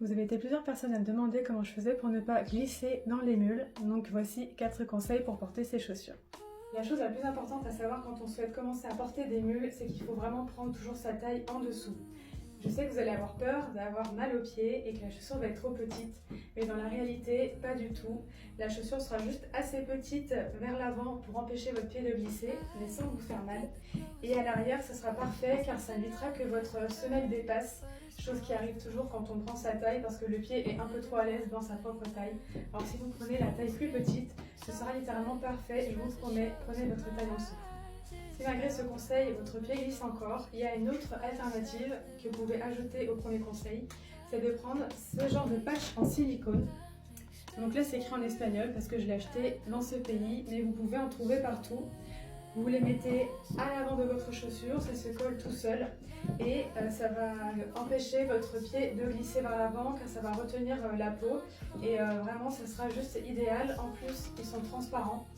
Vous avez été plusieurs personnes à me demander comment je faisais pour ne pas glisser dans les mules, donc voici 4 conseils pour porter ces chaussures. La chose la plus importante à savoir quand on souhaite commencer à porter des mules, c'est qu'il faut vraiment prendre toujours sa taille en dessous. Je sais que vous allez avoir peur d'avoir mal aux pieds et que la chaussure va être trop petite, mais dans la réalité, pas du tout. La chaussure sera juste assez petite vers l'avant pour empêcher votre pied de glisser, mais sans vous faire mal. Et à l'arrière, ce sera parfait car ça évitera que votre semelle dépasse, chose qui arrive toujours quand on prend sa taille parce que le pied est un peu trop à l'aise dans sa propre taille. Alors si vous prenez la taille plus petite, ce sera littéralement parfait, je vous promets, prenez votre taille en dessous. Si malgré ce conseil, votre pied glisse encore, il y a une autre alternative que vous pouvez ajouter au premier conseil, c'est de prendre ce genre de patch en silicone. Donc là c'est écrit en espagnol parce que je l'ai acheté dans ce pays, mais vous pouvez en trouver partout. Vous les mettez à l'avant de votre chaussure, ça se colle tout seul et ça va empêcher votre pied de glisser vers l'avant car ça va retenir la peau et vraiment ça sera juste idéal. En plus ils sont transparents,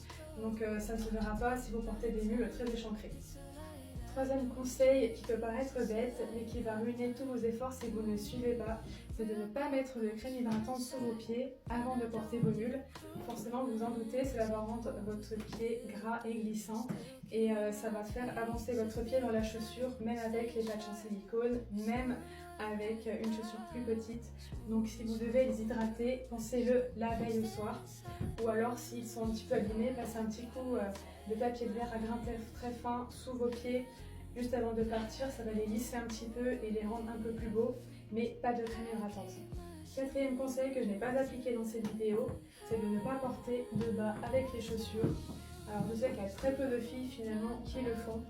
donc ça ne se verra pas si vous portez des mules très échancrées. Troisième conseil qui peut paraître bête mais qui va ruiner tous vos efforts si vous ne suivez pas, c'est de ne pas mettre de crème hydratante sur vos pieds avant de porter vos mules. Forcément vous vous en doutez, cela va rendre votre pied gras et glissant et ça va faire avancer votre pied dans la chaussure même avec les patchs en silicone, même avec une chaussure plus petite. Donc si vous devez les hydrater, pensez-le la veille au soir, ou alors s'ils sont un petit peu abîmés, passez un petit coup de papier de verre à grain très fin sous vos pieds juste avant de partir, ça va les lisser un petit peu et les rendre un peu plus beaux, mais pas de crème hydratante. Quatrième conseil que je n'ai pas appliqué dans cette vidéo, c'est de ne pas porter de bas avec les chaussures. Alors je sais qu'il y a très peu de filles finalement qui le font,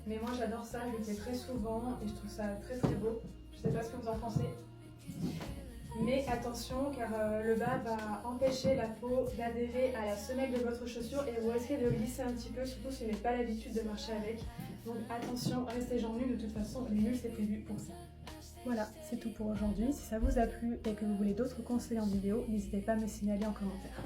mais moi j'adore ça, je le fais très souvent et je trouve ça très beau. Je ne sais pas ce que vous en pensez. Mais attention car le bas va empêcher la peau d'adhérer à la semelle de votre chaussure et vous risquez de glisser un petit peu, surtout si vous n'avez pas l'habitude de marcher avec. Donc attention, restez jambes nues, de toute façon les mules c'est prévu pour ça. Voilà, c'est tout pour aujourd'hui. Si ça vous a plu et que vous voulez d'autres conseils en vidéo, n'hésitez pas à me signaler en commentaire.